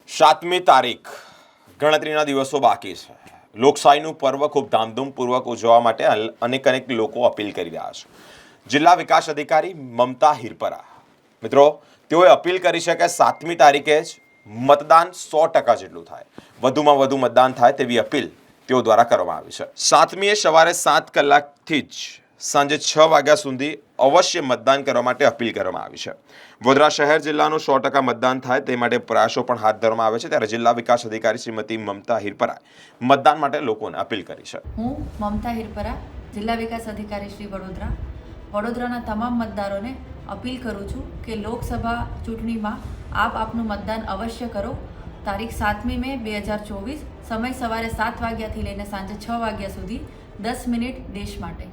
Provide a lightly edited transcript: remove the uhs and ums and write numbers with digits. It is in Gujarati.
સાતમી તારીખ ગણતરીના દિવસો બાકી છે. લોકશાહીનું પર્વ ખૂબ ધામધૂમપૂર્વક ઉજવવા માટે અનેક લોકો અપીલ કરી રહ્યા છે. જિલ્લા વિકાસ અધિકારી મમતા હિરપરા મિત્રો તેઓએ અપીલ કરી છે કે 7મી તારીખે જ મતદાન 100% જેટલું થાય, વધુમાં વધુ મતદાન થાય તેવી અપીલ તેઓ દ્વારા કરવામાં આવી છે. 7મીએ સવારે 7 કલાકથી જ સાંજે 6 વાગ્યા સુધી અવશ્ય મતદાન કરવા માટે અપીલ કરવામાં આવી છે. વડોદરા શહેર જિલ્લાનું 100% મતદાન થાય તે માટે પ્રયાસો પણ હાથ ધરવામાં આવે છે. ત્યારે જિલ્લા વિકાસ અધિકારી શ્રીમતી મમતા હિરપરાએ મતદાન માટે લોકોને અપીલ કરી છે. હું મમતા હિરપરા, જિલ્લા વિકાસ અધિકારી શ્રી વડોદરાના તમામ મતદારોને અપીલ કરું છું કે લોકસભા ચૂંટણીમાં આપનું મતદાન અવશ્ય કરો. તારીખ 7મી મે 2024, સમય સવારે 7 વાગ્યાથી લઈને સાંજે 6 વાગ્યા સુધી 10 મિનિટ દેશ માટે.